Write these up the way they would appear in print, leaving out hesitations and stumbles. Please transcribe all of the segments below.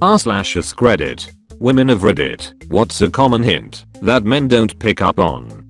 r/AskReddit. Women of Reddit, what's a common hint that men don't pick up on?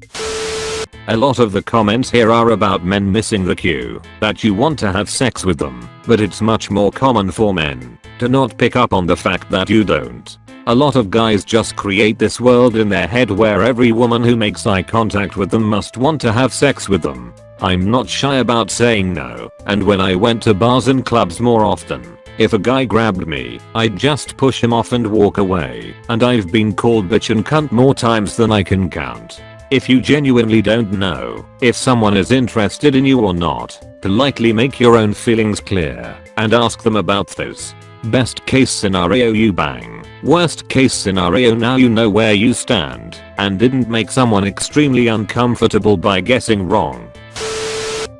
A lot of the comments here are about men missing the cue that you want to have sex with them, but it's much more common for men to not pick up on the fact that you don't. A lot of guys just create this world in their head where every woman who makes eye contact with them must want to have sex with them. I'm not shy about saying no, and when I went to bars and clubs more often, if a guy grabbed me, I'd just push him off and walk away, and I've been called bitch and cunt more times than I can count. If you genuinely don't know if someone is interested in you or not, politely make your own feelings clear and ask them about this. Best case scenario, you bang. Worst case scenario, now you know where you stand and didn't make someone extremely uncomfortable by guessing wrong.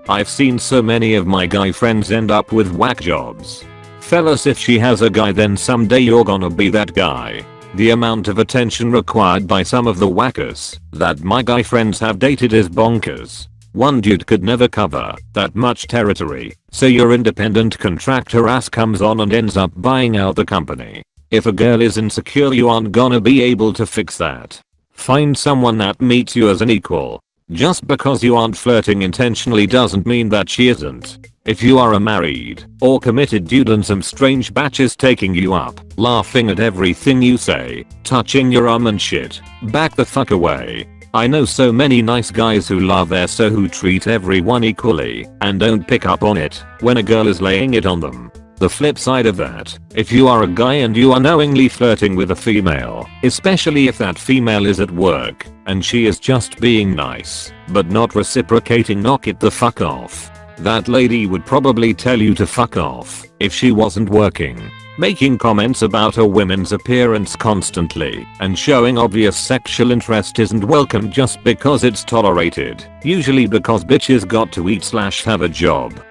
I've seen so many of my guy friends end up with whack jobs. Fellas, if she has a guy, then someday you're gonna be that guy. The amount of attention required by some of the whackers that my guy friends have dated is bonkers. One dude could never cover that much territory, so your independent contractor ass comes on and ends up buying out the company. If a girl is insecure, you aren't gonna be able to fix that. Find someone that meets you as an equal. Just because you aren't flirting intentionally doesn't mean that she isn't. If you are a married or committed dude and some strange batch is taking you up, laughing at everything you say, touching your arm and shit, back the fuck away. I know so many nice guys who love their so who treat everyone equally and don't pick up on it when a girl is laying it on them. The flip side of that, if you are a guy and you are knowingly flirting with a female, especially if that female is at work and she is just being nice but not reciprocating, knock it the fuck off. That lady would probably tell you to fuck off if she wasn't working. Making comments about a woman's appearance constantly and showing obvious sexual interest isn't welcome just because it's tolerated, usually because bitches got to eat/have a job.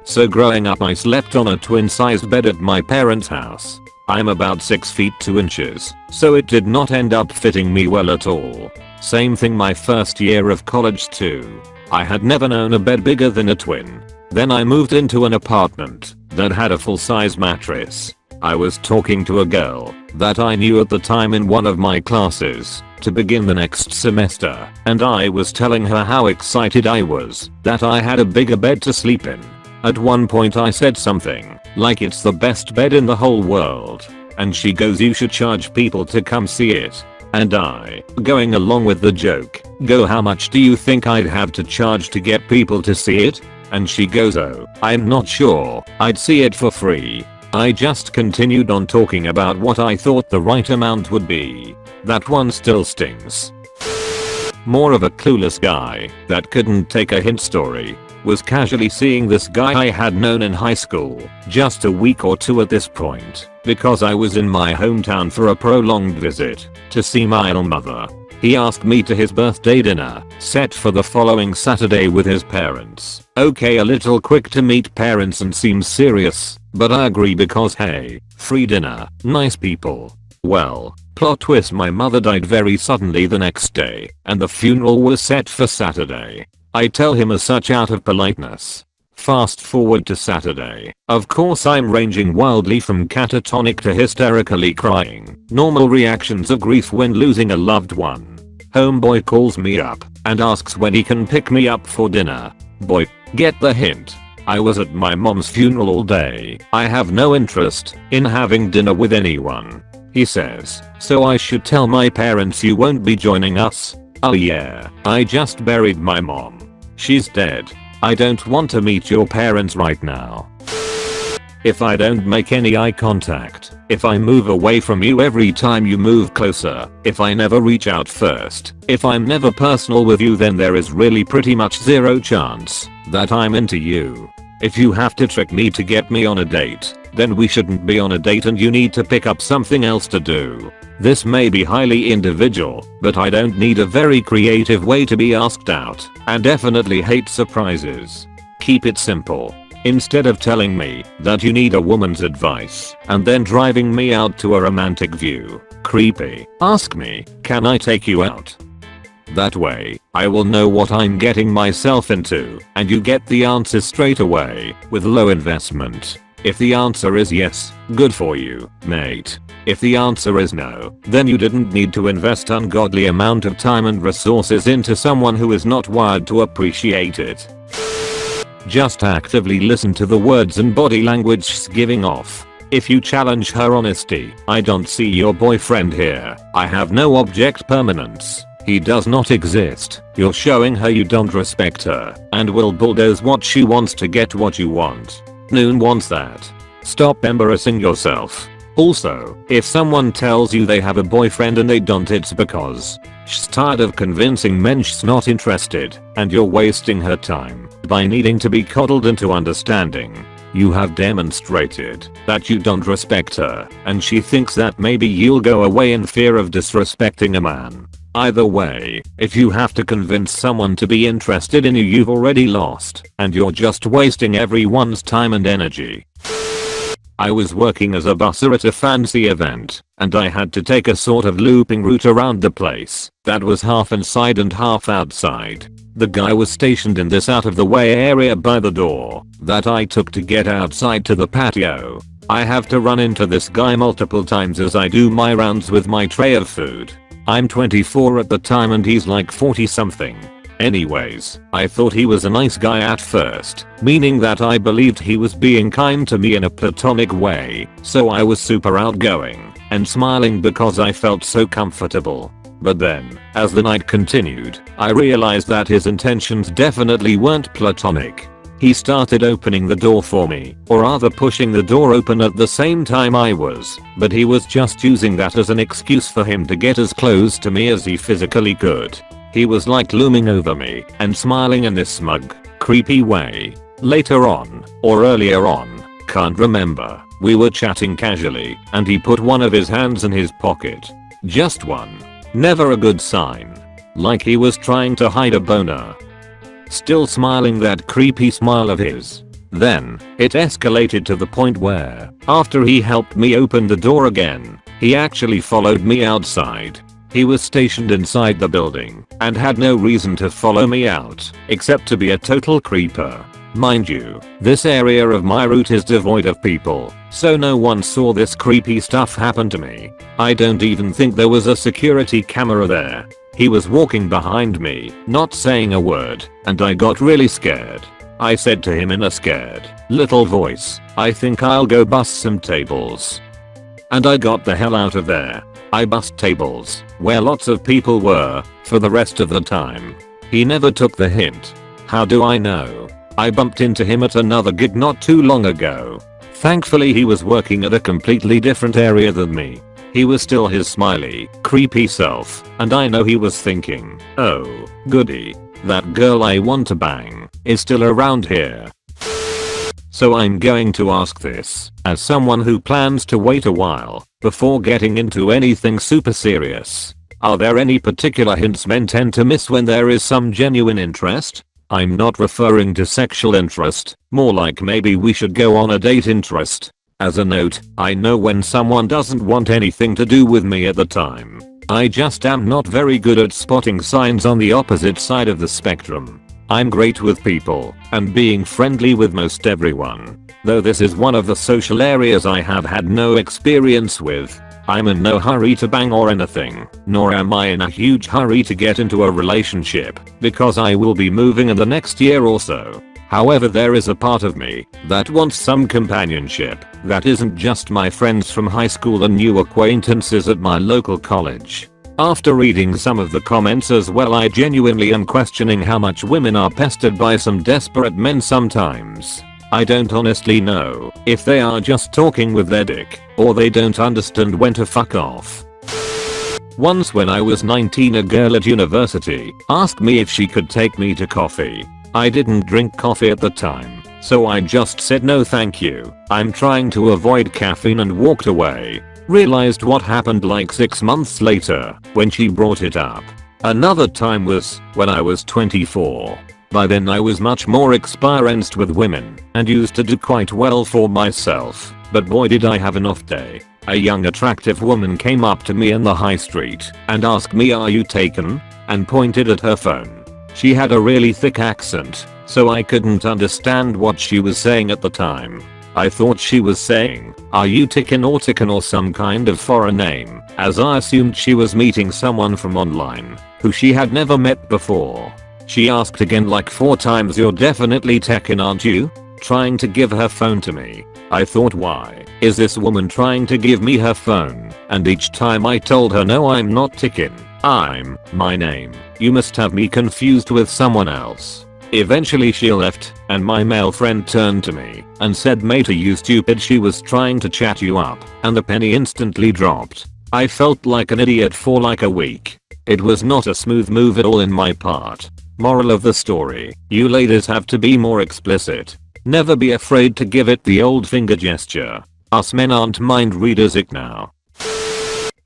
So growing up, I slept on a twin-sized bed at my parents' house. I'm about 6 feet 2 inches, so it did not end up fitting me well at all. Same thing my first year of college too. I had never known a bed bigger than a twin. Then I moved into an apartment that had a full-size mattress. I was talking to a girl that I knew at the time in one of my classes to begin the next semester, and I was telling her how excited I was that I had a bigger bed to sleep in. At one point I said something like it's the best bed in the whole world, and she goes, you should charge people to come see it. And I, going along with the joke, go, how much do you think I'd have to charge to get people to see it? And she goes, oh, I'm not sure, I'd see it for free. I just continued on talking about what I thought the right amount would be. That one still stings. More of a clueless guy that couldn't take a hint story. Was casually seeing this guy I had known in high school, just a week or two at this point, because I was in my hometown for a prolonged visit to see my mother. He asked me to his birthday dinner, set for the following Saturday with his parents. Okay, a little quick to meet parents and seems serious, but I agree because hey, free dinner, nice people. Well, plot twist, my mother died very suddenly the next day, and the funeral was set for Saturday. I tell him as such out of politeness. Fast forward to Saturday. Of course I'm ranging wildly from catatonic to hysterically crying. Normal reactions of grief when losing a loved one. Homeboy calls me up and asks when he can pick me up for dinner. Boy, get the hint. I was at my mom's funeral all day. I have no interest in having dinner with anyone. He says, so I should tell my parents you won't be joining us? Oh yeah, I just buried my mom. She's dead. I don't want to meet your parents right now. If I don't make any eye contact, if I move away from you every time you move closer, if I never reach out first, if I'm never personal with you, then there is really pretty much zero chance that I'm into you. If you have to trick me to get me on a date, then we shouldn't be on a date and you need to pick up something else to do. This may be highly individual, but I don't need a very creative way to be asked out, and definitely hate surprises. Keep it simple. Instead of telling me that you need a woman's advice and then driving me out to a romantic view, creepy, ask me, can I take you out? That way, I will know what I'm getting myself into, and you get the answer straight away, with low investment. If the answer is yes, good for you, mate. If the answer is no, then you didn't need to invest ungodly amount of time and resources into someone who is not wired to appreciate it. Just actively listen to the words and body language she's giving off. If you challenge her honesty, I don't see your boyfriend here. I have no object permanence. He does not exist. You're showing her you don't respect her and will bulldoze what she wants to get what you want. Noon wants that. Stop embarrassing yourself. Also, if someone tells you they have a boyfriend and they don't, it's because she's tired of convincing men she's not interested, and you're wasting her time by needing to be coddled into understanding. You have demonstrated that you don't respect her, and she thinks that maybe you'll go away in fear of disrespecting a man. Either way, if you have to convince someone to be interested in you, you've already lost, and you're just wasting everyone's time and energy. I was working as a busser at a fancy event, and I had to take a sort of looping route around the place that was half inside and half outside. The guy was stationed in this out of the way area by the door that I took to get outside to the patio. I have to run into this guy multiple times as I do my rounds with my tray of food. I'm 24 at the time and he's like 40 something. Anyways, I thought he was a nice guy at first, meaning that I believed he was being kind to me in a platonic way, so I was super outgoing and smiling because I felt so comfortable. But then, as the night continued, I realized that his intentions definitely weren't platonic. He started opening the door for me, or rather pushing the door open at the same time I was, but he was just using that as an excuse for him to get as close to me as he physically could. He was like looming over me and smiling in this smug, creepy way. Later on, or earlier on, can't remember, we were chatting casually and he put one of his hands in his pocket. Just one. Never a good sign. Like he was trying to hide a boner. Still smiling that creepy smile of his. Then, it escalated to the point where, after he helped me open the door again, he actually followed me outside. He was stationed inside the building and had no reason to follow me out except to be a total creeper. Mind you, this area of my route is devoid of people, so no one saw this creepy stuff happen to me. I don't even think there was a security camera there. He was walking behind me, not saying a word, and I got really scared. I said to him in a scared little voice, "I think I'll go bust some tables." And I got the hell out of there. I bust tables, where lots of people were, for the rest of the time. He never took the hint. How do I know? I bumped into him at another gig not too long ago. Thankfully he was working at a completely different area than me. He was still his smiley, creepy self, and I know he was thinking, "Oh, goody. That girl I want to bang is still around here." So I'm going to ask this, as someone who plans to wait a while before getting into anything super serious. Are there any particular hints men tend to miss when there is some genuine interest? I'm not referring to sexual interest, more like maybe we should go on a date interest. As a note, I know when someone doesn't want anything to do with me at the time. I just am not very good at spotting signs on the opposite side of the spectrum. I'm great with people and being friendly with most everyone, though this is one of the social areas I have had no experience with. I'm in no hurry to bang or anything, nor am I in a huge hurry to get into a relationship, because I will be moving in the next year or so. However, there is a part of me that wants some companionship that isn't just my friends from high school and new acquaintances at my local college. After reading some of the comments as well, I genuinely am questioning how much women are pestered by some desperate men sometimes. I don't honestly know if they are just talking with their dick, or they don't understand when to fuck off. Once when I was 19, a girl at university asked me if she could take me to coffee. I didn't drink coffee at the time, so I just said no thank you. I'm trying to avoid caffeine and walked away. Realized what happened like 6 months later when she brought it up. Another time was when I was 24. By then I was much more experienced with women and used to do quite well for myself, but boy did I have an off day. A young attractive woman came up to me in the high street and asked me, "Are you taken?" and pointed at her phone. She had a really thick accent, so I couldn't understand what she was saying at the time. I thought she was saying, "Are you Tikin or some kind of foreign name," as I assumed she was meeting someone from online who she had never met before. She asked again like 4 times, "You're definitely Tekken, aren't you?" trying to give her phone to me. I thought, why is this woman trying to give me her phone? And each time I told her, "No, I'm not Tikin. I'm my name. You must have me confused with someone else." Eventually she left and my male friend turned to me and said, "Mate, are you stupid? She was trying to chat you up," and the penny instantly dropped. I felt like an idiot for like a week. It was not a smooth move at all in my part. Moral of the story, you ladies have to be more explicit. Never be afraid to give it the old finger gesture. Us men aren't mind readers now.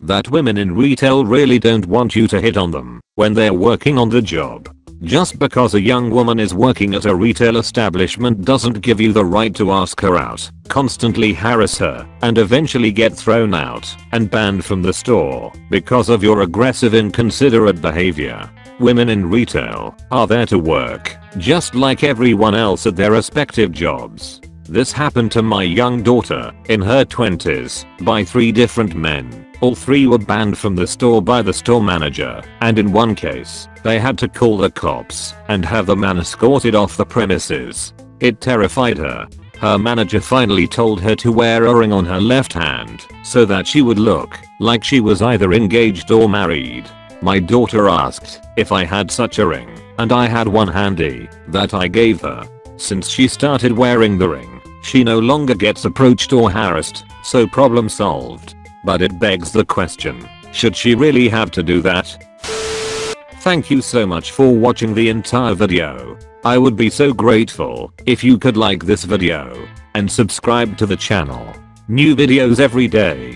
That women in retail really don't want you to hit on them when they're working on the job. Just because a young woman is working at a retail establishment doesn't give you the right to ask her out, constantly harass her, and eventually get thrown out and banned from the store because of your aggressive, inconsiderate behavior. Women in retail are there to work, just like everyone else at their respective jobs. This happened to my young daughter, in her 20s, by 3 different men. All 3 were banned from the store by the store manager, and in one case, they had to call the cops and have the man escorted off the premises. It terrified her. Her manager finally told her to wear a ring on her left hand so that she would look like she was either engaged or married. My daughter asked if I had such a ring, and I had one handy that I gave her. Since she started wearing the ring, she no longer gets approached or harassed, so problem solved. But it begs the question, should she really have to do that? Thank you so much for watching the entire video. I would be so grateful if you could like this video and subscribe to the channel. New videos every day.